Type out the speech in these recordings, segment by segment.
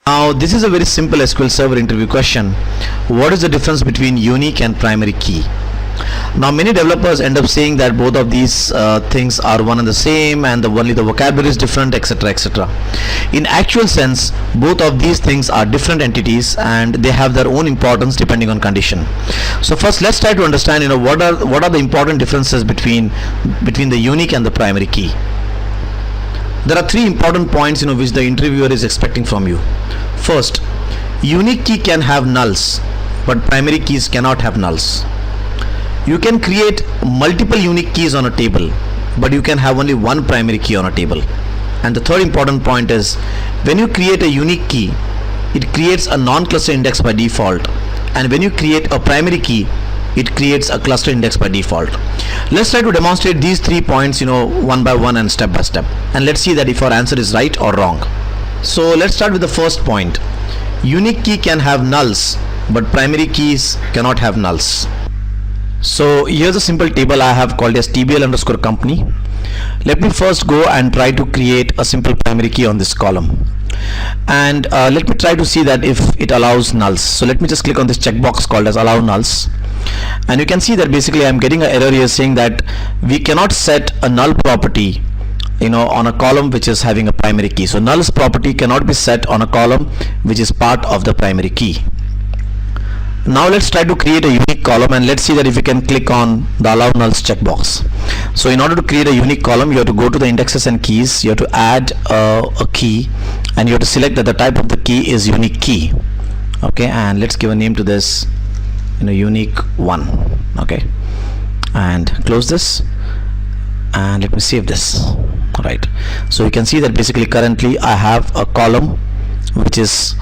Now this is a very simple SQL Server interview question. What is the difference between unique and primary key? Now many developers end up saying that both of these things are one and the same, and only the vocabulary is different, etc., etc. In actual sense, both of these things are different entities and they have their own importance depending on condition. So first let's try to understand what are the important differences between the unique and the primary key. There are three important points which the interviewer is expecting from you. First, unique key can have nulls, but primary keys cannot have nulls. You can create multiple unique keys on a table, but you can have only one primary key on a table. And the third important point is, when you create a unique key, it creates a non-cluster index by default, and when you create a primary key, it creates a cluster index by default. Let's try to demonstrate these 3 points one by one and step by step, and let's see that if our answer is right or wrong. So let's start with the first point. Unique key can have nulls, but primary keys cannot have nulls. So here's a simple table I have called as tbl_company. Let me first go and try to create a simple primary key on this column, and let me try to see that if it allows nulls. So let me just click on this checkbox called as allow nulls, and you can see that basically I'm getting an error here saying that we cannot set a null property on a column which is having a primary key. So nulls property cannot be set on a column which is part of the primary key. Now let's try to create a unique column, and let's see that if we can click on the allow nulls checkbox. So in order to create a unique column, you have to go to the indexes and keys, you have to add a key, and you have to select that the type of the key is unique key. Okay, and let's give a name to this unique 1. Okay, and close this, and let me save this. Right, so you can see that basically currently I have a column which is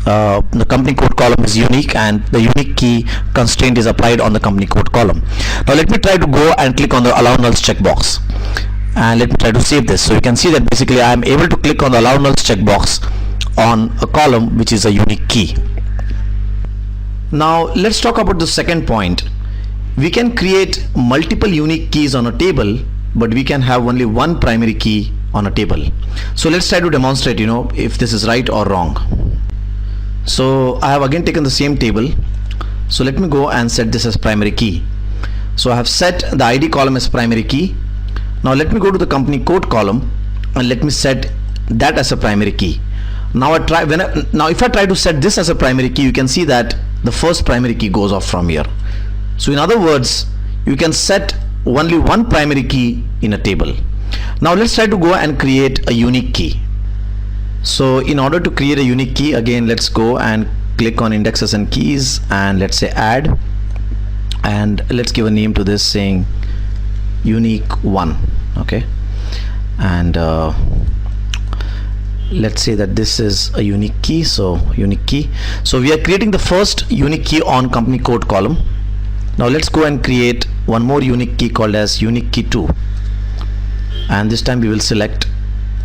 the company code column is unique, and the unique key constraint is applied on the company code column. Now let me try to go and click on the allow nulls checkbox, and let me try to save this. So you can see that basically I am able to click on the allow nulls checkbox on a column which is a unique key. Now let's talk about the second point. We can create multiple unique keys on a table, but we can have only one primary key on a table. So let's try to demonstrate if this is right or wrong. So I have again taken the same table. So let me go and set this as primary key. So I have set the ID column as primary key. Now let me go to the company code column and let me set that as a primary key. Now if I try to set this as a primary key, you can see that the first primary key goes off from here. So in other words, you can set only one primary key in a table. Now let's try to go and create a unique key. So in order to create a unique key, again let's go and click on indexes and keys, and let's say add, and let's give a name to this saying unique 1. Okay, and let's say that this is a unique key. So unique key, so we are creating the first unique key on company code column. Now let's go and create one more unique key called as unique key 2, and this time we will select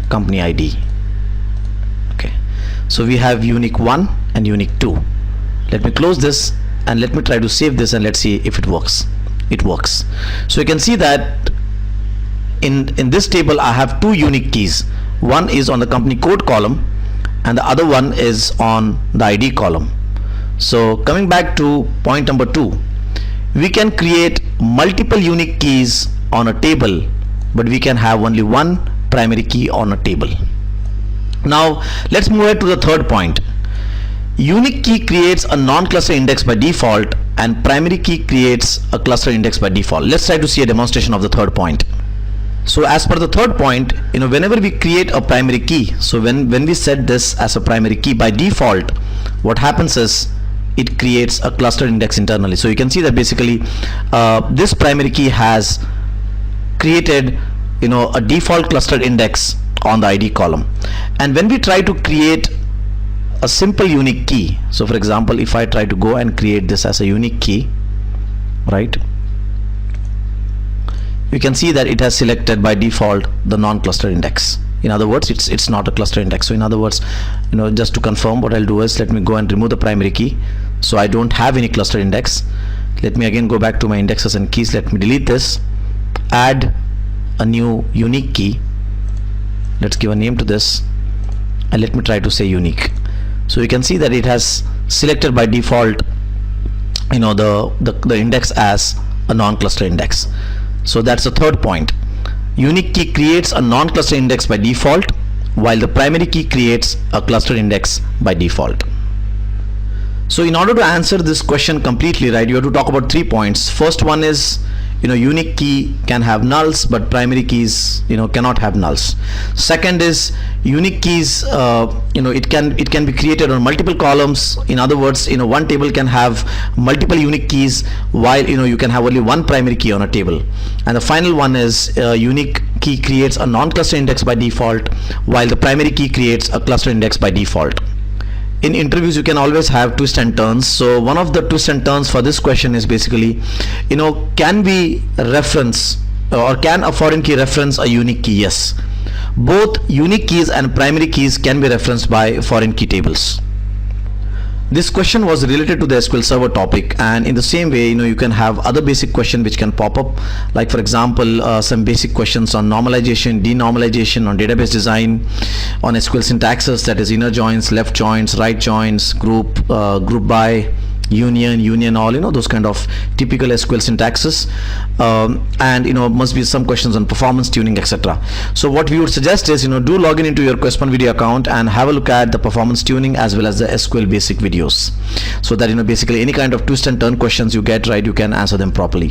company ID. Okay, so we have unique 1 and unique 2. Let me close this and let me try to save this, and let's see if it works. It works. So you can see that in this table I have two unique keys. One is on the company code column and the other one is on the ID column. So coming back to point number 2, we can create multiple unique keys on a table, but we can have only one primary key on a table. Now let's move ahead to the third point. Unique key creates a non-cluster index by default, and primary key creates a cluster index by default. Let's try to see a demonstration of the third point. So as per the third point, whenever we create a primary key, so when we set this as a primary key, by default what happens is it creates a cluster index internally. So you can see that basically this primary key has created a default clustered index on the ID column. And when we try to create a simple unique key, so for example if I try to go and create this as a unique key, right, you can see that it has selected by default the non-cluster index. In other words, it's not a cluster index. So in other words, just to confirm, what I'll do is let me go and remove the primary key, so I don't have any cluster index. Let me again go back to my indexes and keys. Let me delete this, add a new unique key. Let's give a name to this, and let me try to say unique. So you can see that it has selected by default the index as a non-cluster index. So that's the third point. Unique key creates a non-cluster index by default, while the primary key creates a cluster index by default. So in order to answer this question completely, right, you have to talk about 3 points. First one is, unique key can have nulls, but primary keys, cannot have nulls. Second is, unique keys, it can be created on multiple columns. In other words, one table can have multiple unique keys, while you can have only one primary key on a table. And the final one is, unique key creates a non-cluster index by default, while the primary key creates a cluster index by default. In interviews, you can always have twists and turns. So one of the twists and turns for this question is basically, can we reference, or can a foreign key reference a unique key? Yes. Both unique keys and primary keys can be referenced by foreign key tables. This question was related to the SQL Server topic, and in the same way, you can have other basic questions which can pop up, like for example, some basic questions on normalization, denormalization, on database design, on SQL syntaxes, that is inner joins, left joins, right joins, group by, union all, those kind of typical SQL syntaxes, and must be some questions on performance tuning, etc. So what we would suggest is, do log into your Questman video account and have a look at the performance tuning as well as the SQL basic videos, so that basically any kind of twist and turn questions you get, right, you can answer them properly.